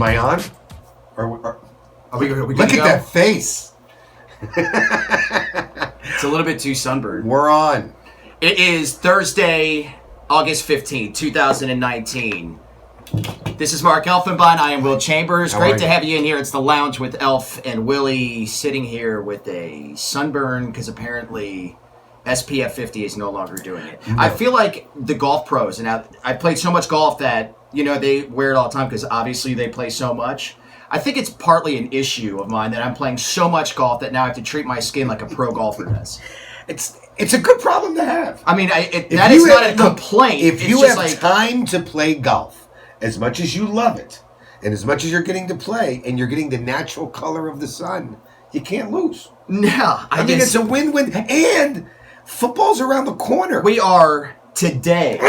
I on? Are we Look at that face. It's a little bit too sunburned. We're on. It is Thursday, August 15th, 2019. This is Mark Elfenbein. I am Will Chambers. Great to have you in here. It's the Lounge with Elf and Willy, sitting here with a sunburn because apparently SPF 50 is no longer doing it. No. I feel like the golf pros, and I played so much golf that, they wear it all the time because obviously they play so much. I think it's partly an issue of mine that I'm playing so much golf that now I have to treat my skin like a pro golfer does. It's a good problem to have. I mean, that is not a complaint. If you have time to play golf, as much as you love it, and as much as you're getting to play, and you're getting the natural color of the sun, you can't lose. No. I mean, it's a win-win. And football's around the corner. We are today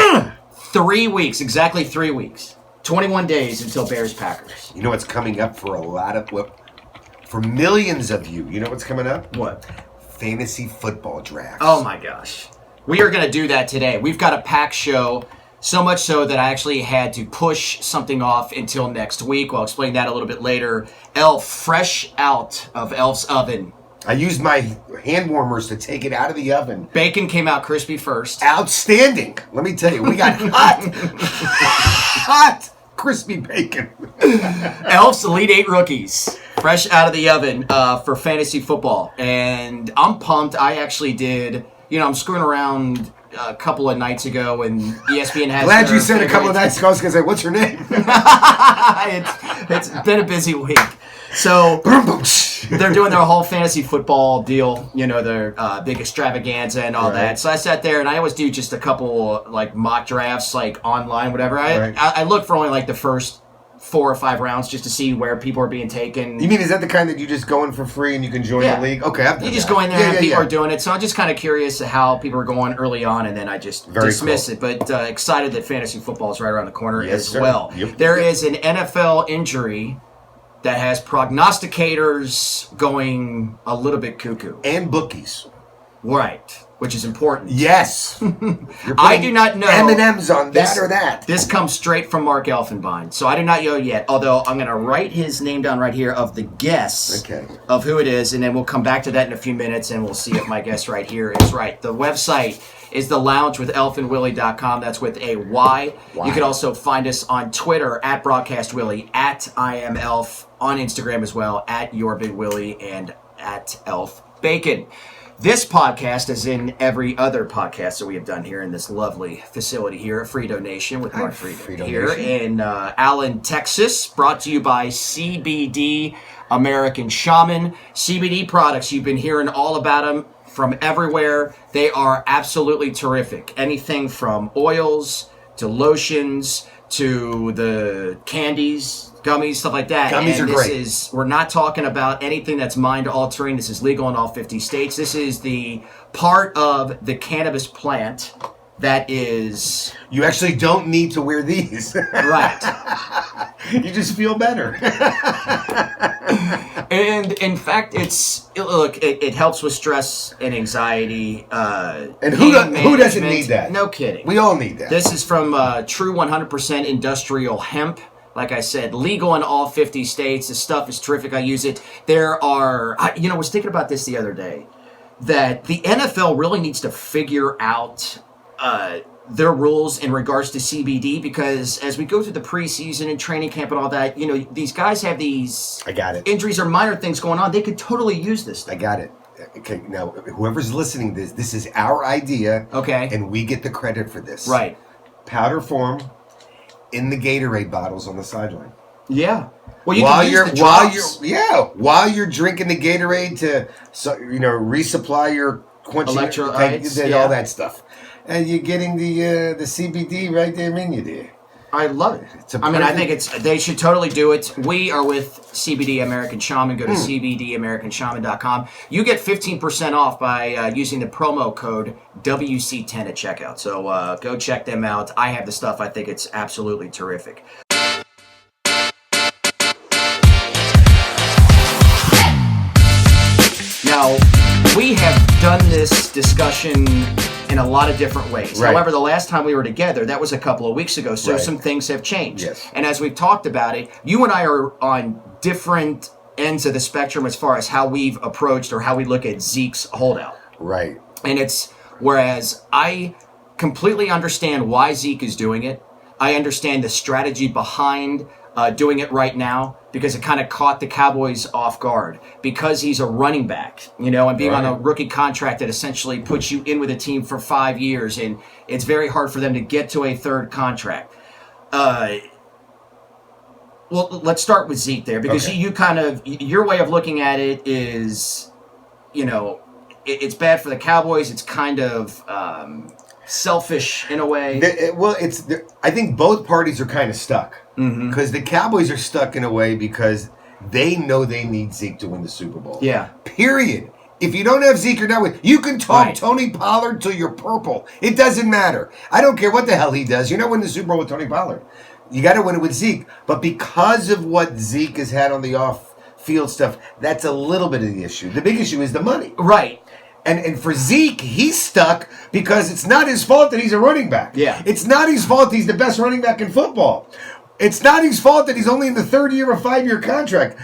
3 weeks, exactly 3 weeks, 21 days until Bears-Packers. You know what's coming up for for millions of you? You know what's coming up? What? Fantasy football drafts. Oh my gosh. We are going to do that today. We've got a packed show, so much so that I actually had to push something off until next week. I'll explain that a little bit later. Elf, fresh out of Elf's oven. I used my hand warmers to take it out of the oven. Bacon came out crispy first. Outstanding. Let me tell you, we got hot, crispy bacon. Elf's Elite 8 rookies, fresh out of the oven for fantasy football. And I'm pumped. I actually did, I'm screwing around a couple of nights ago, and ESPN has. Glad you said a couple of nights ago. I was going to say, what's your name? It's been a busy week. So they're doing their whole fantasy football deal, their big extravaganza and all that. So I sat there, and I always do just a couple mock drafts, online, whatever. I look for only the first 4 or 5 rounds just to see where people are being taken. You mean, is that the kind that you just go in for free and you can join the league? Okay, I've done You just go in there and people are doing it. So I'm just kind of curious how people are going early on, and then I just dismiss it. But excited that fantasy football is right around the corner as well. Yep. There is an NFL injury that has prognosticators going a little bit cuckoo. And bookies. Right. Which is important. Yes. I do not know. M&M's on that or that. This comes straight from Mark Elfenbein. So I do not know yet. Although I'm going to write his name down right here of the guess of who it is. And then we'll come back to that in a few minutes and we'll see if my guess right here is right. The website is theloungewithelfandwilly.com. That's with a Y. You can also find us on Twitter at BroadcastWilly, at IamElf, on Instagram as well, at YourBigWilly, and at ElfBacon. This podcast, as in every other podcast that we have done here in this lovely facility here at Frito Nation with Mark Frito here in Allen, Texas, brought to you by CBD American Shaman. CBD products, you've been hearing all about them from everywhere. They are absolutely terrific. Anything from oils to lotions to the candies, gummies, stuff like that. Gummies are great. We're not talking about anything that's mind-altering. This is legal in all 50 states. This is the part of the cannabis plant that is... You actually don't need to wear these. Right. You just feel better. And in fact, it helps with stress and anxiety. And who doesn't need that? No kidding. We all need that. This is from True 100% Industrial Hemp. Like I said, legal in all 50 states. This stuff is terrific. I use it. I was thinking about this the other day, that the NFL really needs to figure out their rules in regards to CBD, because as we go through the preseason and training camp and all that, these guys have these injuries or minor things going on. They could totally use this thing. I got it. Okay, now, whoever's listening to this is our idea. Okay. And we get the credit for this. Right. Powder form in the Gatorade bottles on the sideline. Yeah. Well, while you're drinking the Gatorade to resupply your electrolytes, all that stuff, and you're getting the CBD right there in you there. I love it. I think they should totally do it. We are with CBD American Shaman. Go to cbdamericanshaman.com. You get 15% off by using the promo code WC10 at checkout. So go check them out. I have the stuff. I think it's absolutely terrific. Now, we have done this discussion in a lot of different ways. Right. However, the last time we were together, that was a couple of weeks ago, so Right. some things have changed. Yes. And as we've talked about it, you and I are on different ends of the spectrum as far as how we've approached or how we look at Zeke's holdout. Right. And whereas I completely understand why Zeke is doing it. I understand the strategy behind doing it right now because it kind of caught the Cowboys off guard because he's a running back, and being on a rookie contract that essentially puts you in with a team for 5 years, and it's very hard for them to get to a third contract. Well, let's start with Zeke there because you kind of, your way of looking at it is, it's bad for the Cowboys. It's kind of selfish in a way. I think both parties are kind of stuck because the Cowboys are stuck in a way because they know they need Zeke to win the Super Bowl. Yeah. Period. If you don't have Zeke, you're not with. You can talk Tony Pollard till you're purple. It doesn't matter. I don't care what the hell he does. You're not winning the Super Bowl with Tony Pollard. You got to win it with Zeke. But because of what Zeke has had on the off-field stuff, that's a little bit of the issue. The big issue is the money. Right. And for Zeke, he's stuck because it's not his fault that he's a running back. Yeah. It's not his fault he's the best running back in football. It's not his fault that he's only in the third year of a 5-year contract.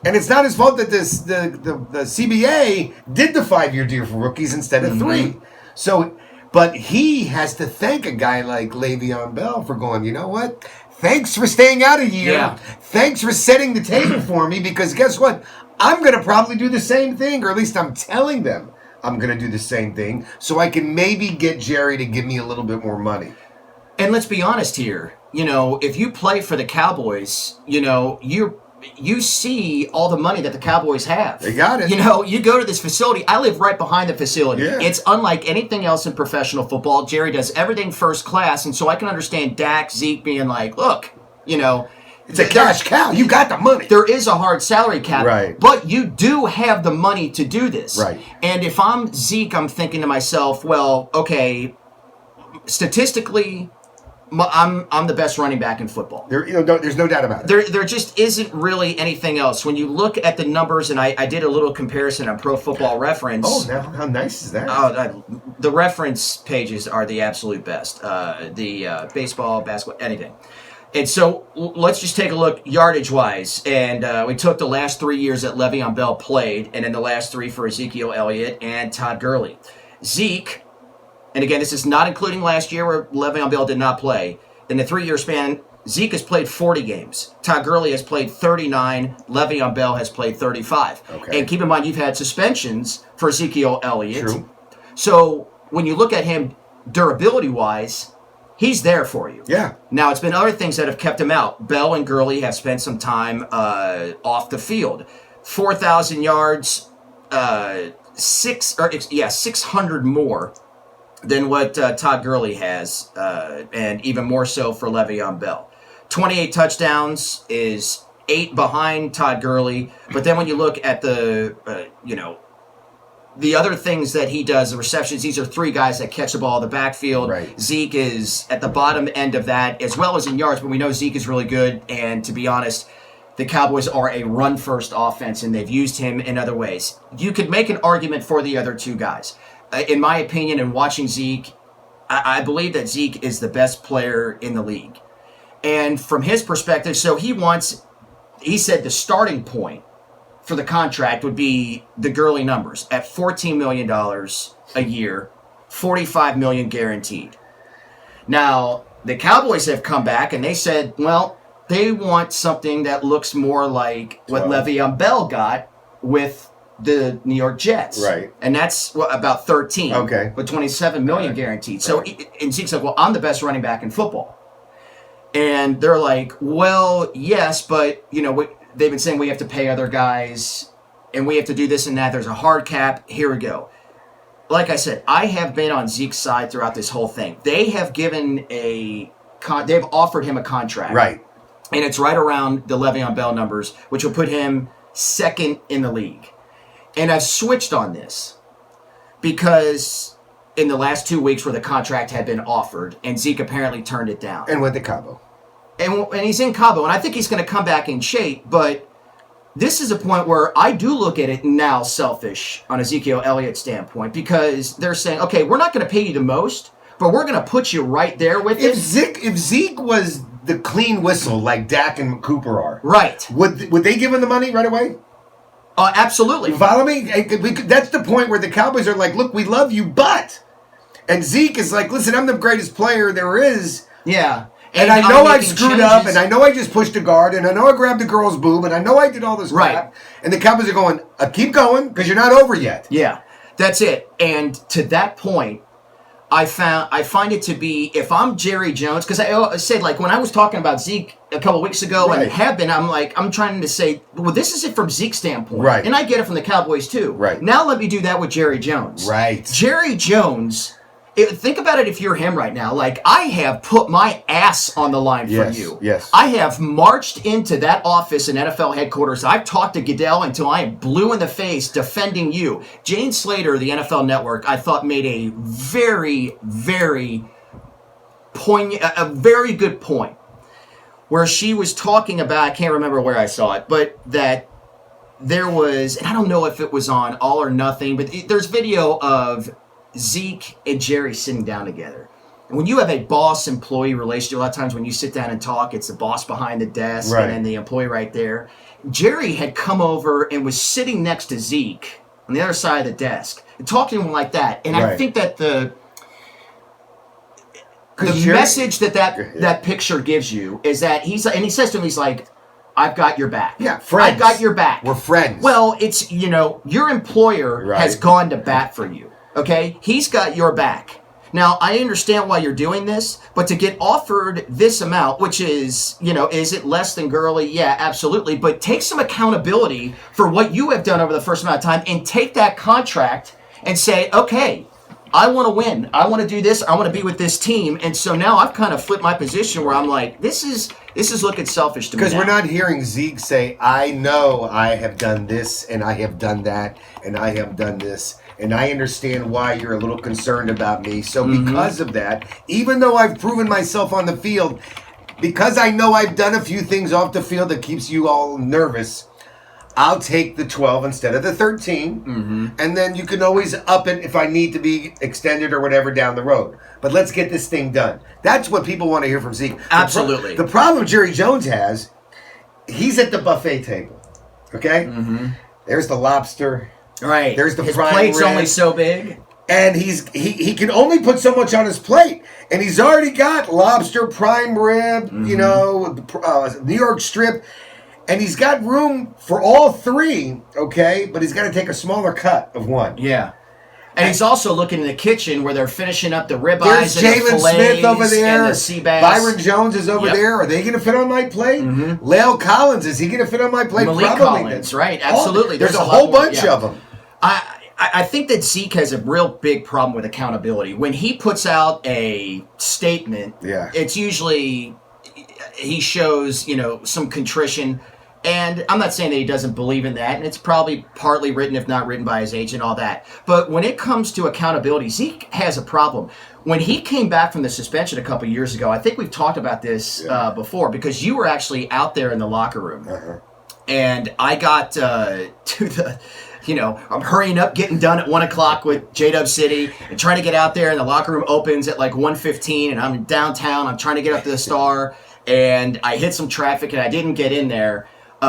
And it's not his fault that the CBA did the 5-year deal for rookies instead of 3. So, but he has to thank a guy like Le'Veon Bell for going, you know what? Thanks for staying out a year. Yeah. Thanks for setting the table for me because guess what? I'm going to probably do the same thing, or at least I'm telling them I'm going to do the same thing so I can maybe get Jerry to give me a little bit more money. And let's be honest here. If you play for the Cowboys, you see all the money that the Cowboys have. They got it. You go to this facility. I live right behind the facility. Yeah. It's unlike anything else in professional football. Jerry does everything first class, and so I can understand Dak, Zeke being like, look, it's a cash cow. You got the money. There is a hard salary cap, right? But you do have the money to do this, right? And if I'm Zeke, I'm thinking to myself, well, okay, statistically, I'm the best running back in football. There's no doubt about it. There just isn't really anything else. When you look at the numbers, and I did a little comparison on Pro Football Reference. Oh, now how nice is that? The reference pages are the absolute best. The baseball, basketball, anything. And so let's just take a look yardage-wise. And we took the last 3 years that Le'Veon Bell played, and then the last 3 for Ezekiel Elliott and Todd Gurley. Zeke, and again, this is not including last year where Le'Veon Bell did not play. In the 3-year span, Zeke has played 40 games. Todd Gurley has played 39. Le'Veon Bell has played 35. Okay. And keep in mind, you've had suspensions for Ezekiel Elliott. True. So when you look at him durability-wise, he's there for you. Yeah. Now, it's been other things that have kept him out. Bell and Gurley have spent some time off the field. 4,000 yards, 600 more than what Todd Gurley has, and even more so for Le'Veon Bell. 28 touchdowns is 8 behind Todd Gurley. But then when you look at the other things that he does, the receptions, these are 3 guys that catch the ball in the backfield. Right. Zeke is at the bottom end of that, as well as in yards, but we know Zeke is really good, and to be honest, the Cowboys are a run-first offense, and they've used him in other ways. You could make an argument for the other 2 guys. In my opinion, in watching Zeke, I believe that Zeke is the best player in the league. And from his perspective, so he said the starting point for the contract would be the Gurley numbers at $14 million a year, $45 million guaranteed. Now, the Cowboys have come back and they said, well, they want something that looks more like what Le'Veon Bell got with the New York Jets. Right. And that's about 13. Okay. With $27 million guaranteed. So, and Zeke's like, well, I'm the best running back in football. And they're like, well, yes, but, they've been saying we have to pay other guys and we have to do this and that. There's a hard cap. Here we go. Like I said, I have been on Zeke's side throughout this whole thing. They have given they've offered him a contract. Right. And it's right around the Le'Veon Bell numbers, which will put him second in the league. And I've switched on this because in the last 2 weeks where the contract had been offered, and Zeke apparently turned it down. And went to Cabo. And he's in Cabo, and I think he's going to come back in shape, but this is a point where I do look at it now selfish on Ezekiel Elliott's standpoint, because they're saying, okay, we're not going to pay you the most, but we're going to put you right there with it. If Zeke was the clean whistle like Dak and Cooper are, right, would they give him the money right away? Absolutely. You follow me? That's the point where the Cowboys are like, look, we love you, but... And Zeke is like, listen, I'm the greatest player there is. Yeah. And I know I've screwed up, and I know I just pushed a guard, and I know I grabbed a girl's boob, and I know I did all this crap. Right. And the Cowboys are going, keep going, because you're not over yet. Yeah, that's it. And to that point, I find it to be, if I'm Jerry Jones, because I said, like, when I was talking about Zeke a couple weeks ago, and have been, I'm trying to say, well, this is it from Zeke's standpoint. Right. And I get it from the Cowboys, too. Right. Now let me do that with Jerry Jones. Right. Jerry Jones... think about it if you're him right now. Like, I have put my ass on the line for you. Yes. I have marched into that office in NFL headquarters. I've talked to Goodell until I am blue in the face defending you. Jane Slater, the NFL Network, I thought made a very, very poignant, a very good point, where she was talking about, I can't remember where I saw it, but that there was, and I don't know if it was on All or Nothing, but there's video of Zeke and Jerry sitting down together. And when you have a boss-employee relationship, a lot of times when you sit down and talk, it's the boss behind the desk and then the employee right there. Jerry had come over and was sitting next to Zeke on the other side of the desk and talking to him like that. And I think that the message that picture gives you is that he says to him, he's like, I've got your back. Yeah, friends. I've got your back. We're friends. Well, it's, your employer has gone to bat for you. Okay? He's got your back. Now, I understand why you're doing this, but to get offered this amount, which is, is it less than Gurley? Yeah, absolutely. But take some accountability for what you have done over the first amount of time and take that contract and say, okay, I want to win. I want to do this. I want to be with this team. And so now I've kind of flipped my position where I'm like, this is looking selfish to me. Because we're not hearing Zeke say, I know I have done this and I have done that and I have done this. And I understand why you're a little concerned about me. So because of that, even though I've proven myself on the field, because I know I've done a few things off the field that keeps you all nervous, I'll take the 12 instead of the 13. And then you can always up it if I need to be extended or whatever down the road. But let's get this thing done. That's what people want to hear from Zeke. Absolutely. The problem Jerry Jones has, he's at the buffet table. Okay? There's the lobster. Right. There's the his prime plate's rib. only so big. And he can only put so much on his plate. And he's already got lobster, prime rib, New York strip. And he's got room for all three, okay? But he's got to take a smaller cut of one. Yeah. And he's also looking in the kitchen where they're finishing up the ribeyes There's and Jalen the fillets Smith over there. and the sea bass. Byron Jones is over there. Are they going to fit on my plate? Lale Collins, is he going to fit on my plate? Malik Probably. Collins, right? Absolutely. There's a whole bunch of them. I think that Zeke has a real big problem with accountability. When he puts out a statement, it's usually he shows, some contrition. And I'm not saying that he doesn't believe in that, and it's probably partly written, if not written by his agent, all that. But when it comes to accountability, Zeke has a problem. When he came back from the suspension a couple years ago, I think we've talked about this before, because you were actually out there in the locker room. And I got to the... I'm hurrying up, getting done at 1 o'clock with J-Dub City and trying to get out there, and the locker room opens at like 1:15, and I'm downtown. I'm trying to get up to the Star, and I hit some traffic, and I didn't get in there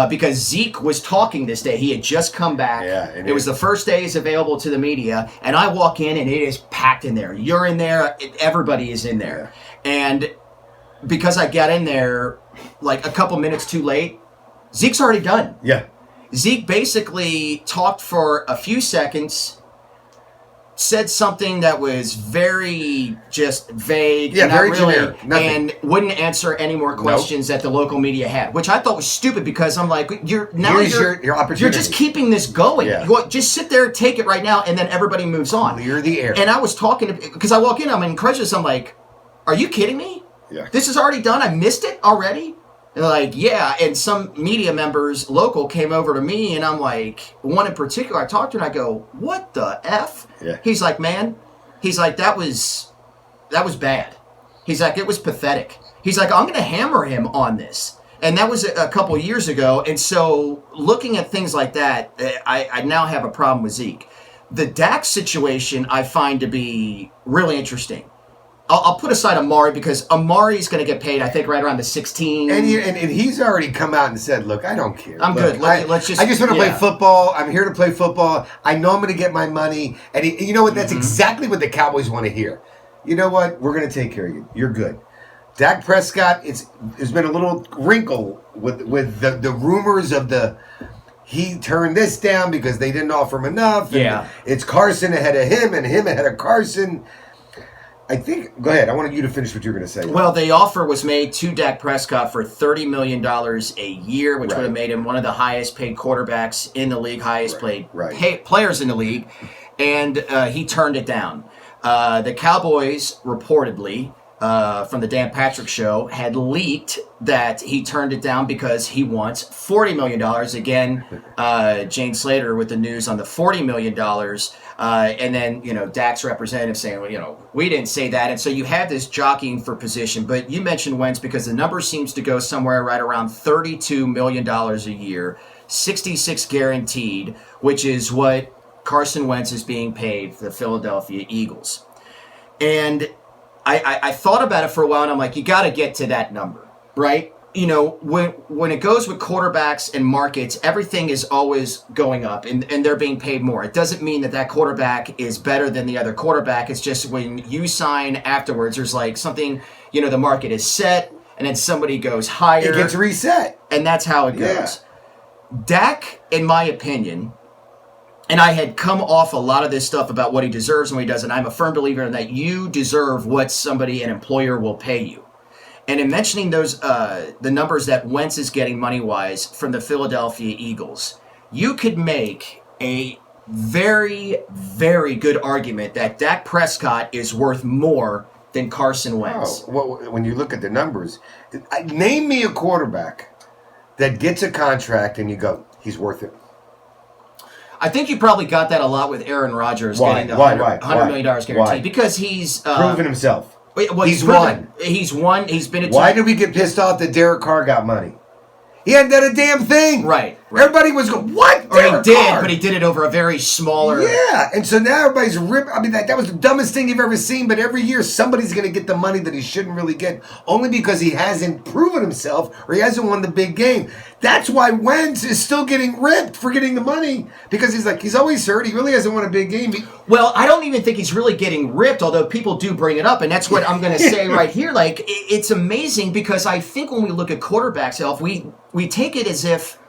because Zeke was talking this day. He had just come back. It was the first day he's available to the media, and I walk in, and it is packed in there. You're in there. Everybody is in there. And because I got in there like a couple minutes too late, Zeke's already done. Zeke basically talked for a few seconds, said something that was very just vague, very generic, and wouldn't answer any more questions that the local media had, which I thought was stupid because I'm like, you're your opportunity. You're just keeping this going. Just sit there, take it right now, and then everybody moves on. Clear the air. And I was talking because I walk in, I'm incredulous. I'm like, are you kidding me? This is already done. I missed it already. And they're like, yeah, and some media members, local, came over to me, and I'm like, one in particular, I talked to, and I go, what the F? He's like, man, that was bad. He's like, it was pathetic. He's like, I'm going to hammer him on this. And that was a couple years ago. And so looking at things like that, I now have a problem with Zeke. The Dak situation I find to be really interesting. I'll put aside Amari because Amari's going to get paid, I think, right around the 16. And he's already come out and said, look, I don't care. I'm good. Let's just... I just want to play football. I'm here to play football. I know I'm going to get my money. And you know what? That's exactly what the Cowboys want to hear. You know what? We're going to take care of you. You're good. Dak Prescott, there's been a little wrinkle with the rumors of he turned this down because they didn't offer him enough. And it's Carson ahead of him and him ahead of Carson. I think, go ahead. I wanted you to finish what you were going to say. Well, the offer was made to Dak Prescott for $30 million a year, which would have made him one of the highest paid quarterbacks in the league, highest paid players in the league, and he turned it down. The Cowboys, reportedly, from the Dan Patrick Show, had leaked that he turned it down because he wants $40 million. Again, Jane Slater with the news on the $40 million. And then, Dak's representative saying, well, we didn't say that. And so you have this jockeying for position. But you mentioned Wentz because the number seems to go somewhere right around $32 million a year, 66 guaranteed, which is what Carson Wentz is being paid for the Philadelphia Eagles. And I thought about it for a while, and I'm like, you got to get to that number, right? When it goes with quarterbacks and markets, everything is always going up, and they're being paid more. It doesn't mean that quarterback is better than the other quarterback. It's just when you sign afterwards, there's like something, the market is set, and then somebody goes higher. It gets reset. And that's how it goes. Dak, in my opinion... And I had come off a lot of this stuff about what he deserves and what he doesn't. I'm a firm believer in that you deserve what an employer will pay you. And in mentioning those, the numbers that Wentz is getting money-wise from the Philadelphia Eagles, you could make a very, very good argument that Dak Prescott is worth more than Carson Wentz. Oh, well, when you look at the numbers, name me a quarterback that gets a contract and you go, he's worth it. I think you probably got that a lot with Aaron Rodgers getting the $100 million guarantee because he's proven himself. Well, he's won. He's won. He's been. Why did we get pissed off that Derek Carr got money? He hadn't done a damn thing. Right. Everybody was going, what? Or he did, but he did it over a very smaller... Yeah, and so now everybody's ripping... I mean, that was the dumbest thing you've ever seen, but every year somebody's going to get the money that he shouldn't really get, only because he hasn't proven himself or he hasn't won the big game. That's why Wentz is still getting ripped for getting the money, because he's always hurt. He really hasn't won a big game. Well, I don't even think he's really getting ripped, although people do bring it up, and that's what I'm going to say right here. Like, it's amazing because I think when we look at quarterbacks, Elf, we take it as if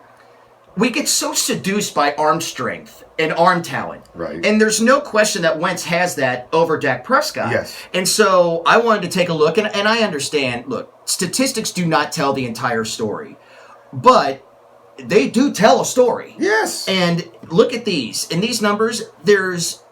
we get so seduced by arm strength and arm talent. Right. And there's no question that Wentz has that over Dak Prescott. Yes. And so I wanted to take a look, and I understand, look, statistics do not tell the entire story, but they do tell a story. Yes. And look at these. In these numbers, there's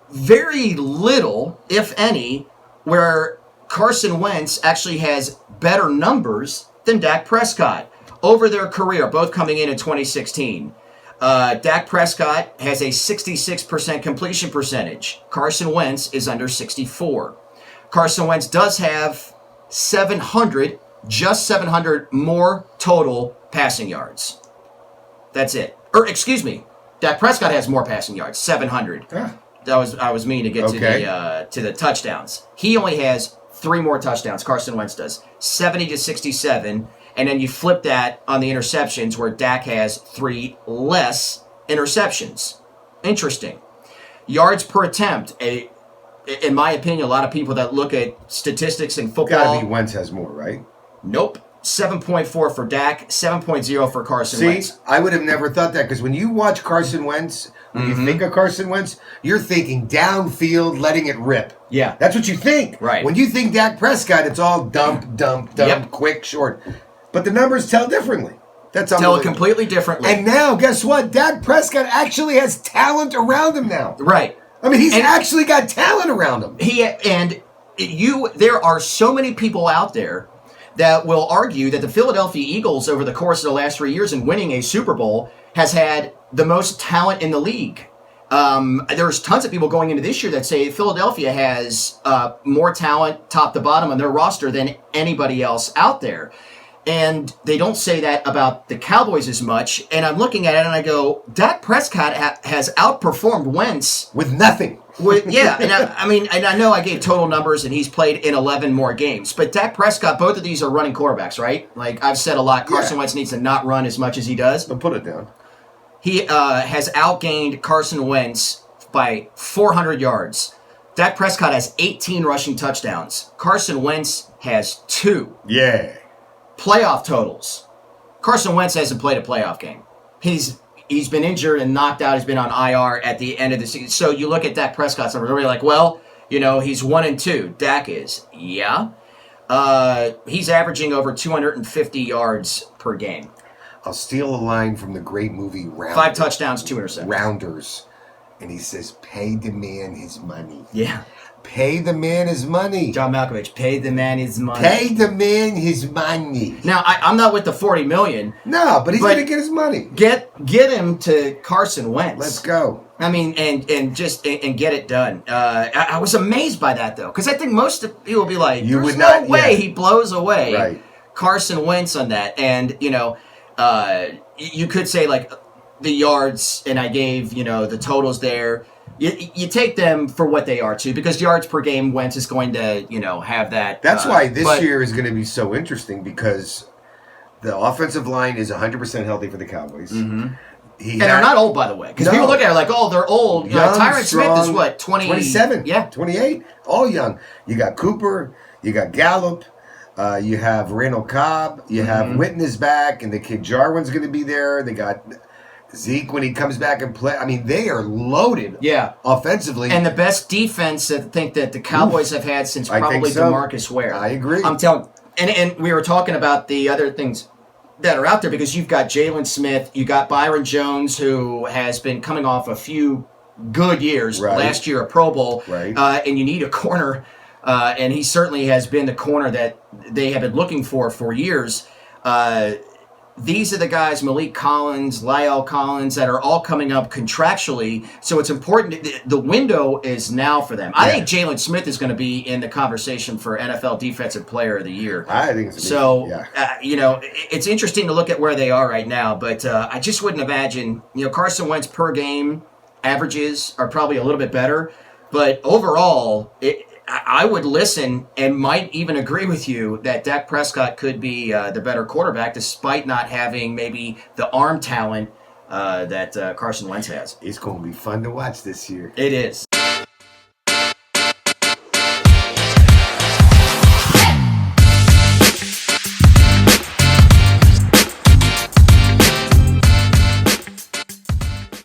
very little, if any, where Carson Wentz actually has better numbers than Dak Prescott over their career, both coming in 2016. Dak Prescott has a 66% completion percentage. Carson Wentz is under 64. Carson Wentz does have 700 more total passing yards. That's it. Dak Prescott has more passing yards, 700. Yeah. I was meaning to get to the touchdowns. He only has 3 more touchdowns. Carson Wentz does 70 to 67. And then you flip that on the interceptions where Dak has 3 less interceptions. Interesting. Yards per attempt. In my opinion, a lot of people that look at statistics in football... Gotta be Wentz has more, right? Nope. 7.4 for Dak, 7.0 for Carson Wentz. See, I would have never thought that, because when you watch Carson Wentz, when you think of Carson Wentz, you're thinking downfield, letting it rip. Yeah. That's what you think. Right. When you think Dak Prescott, it's all dump, quick, short. But the numbers tell differently. That's tell it completely differently. And now, guess what? Dak Prescott actually has talent around him now. Right. I mean, he's actually got talent around him. There are so many people out there that will argue that the Philadelphia Eagles, over the course of the last 3 years in winning a Super Bowl, has had the most talent in the league. There's tons of people going into this year that say Philadelphia has more talent top to bottom on their roster than anybody else out there. And they don't say that about the Cowboys as much. And I'm looking at it and I go, Dak Prescott has outperformed Wentz. With nothing. And I know I gave total numbers and he's played in 11 more games. But Dak Prescott, both of these are running quarterbacks, right? Like I've said a lot, Carson Wentz needs to not run as much as he does. Don't put it down. He has outgained Carson Wentz by 400 yards. Dak Prescott has 18 rushing touchdowns. Carson Wentz has 2. Yeah. Playoff totals. Carson Wentz hasn't played a playoff game. He's been injured and knocked out. He's been on IR at the end of the season. So you look at Dak Prescott's numbers, you're like, well, he's 1-2. Dak is. Yeah. He's averaging over 250 yards per game. I'll steal a line from the great movie Rounders. 5 touchdowns, 2 interceptions. Rounders. And he says, pay the man his money. Yeah. Pay the man his money. John Malkovich, pay the man his money. Pay the man his money. Now, I'm not with the $40 million. No, but he's going to get his money. Get him to Carson Wentz. Let's go. I mean, and get it done. I was amazed by that, though, because I think most people will be like, there's no way he blows away Carson Wentz on that. And, you could say, like, the yards, and I gave, the totals there. You take them for what they are, too, because yards per game, Wentz is going to, have that. That's why this year is going to be so interesting, because the offensive line is 100% healthy for the Cowboys. Mm-hmm. They're not old, by the way, because people look at it like, oh, they're old. Young, Tyron strong, Smith is what, 27? Yeah. 28? All young. You got Cooper, you got Gallup, you have Randall Cobb, you have Witten is back, and the kid Jarwin's going to be there. They got Zeke when he comes back and play. I mean, they are loaded offensively. And the best defense I think that the Cowboys have had since probably DeMarcus Ware. I agree. I'm telling and we were talking about the other things that are out there, because you've got Jalen Smith, you got Byron Jones, who has been coming off a few good years. Last year, a Pro Bowl. And you need a corner, and he certainly has been the corner that they have been looking for years. These are the guys, Malik Collins, La'el Collins, that are all coming up contractually. So it's important. The window is now for them. I think Jalen Smith is going to be in the conversation for NFL Defensive Player of the Year. I think it's so. It's interesting to look at where they are right now. But I just wouldn't imagine. Carson Wentz per game averages are probably a little bit better, but overall, I would listen and might even agree with you that Dak Prescott could be the better quarterback, despite not having maybe the arm talent that Carson Wentz has. It's going to be fun to watch this year. It is.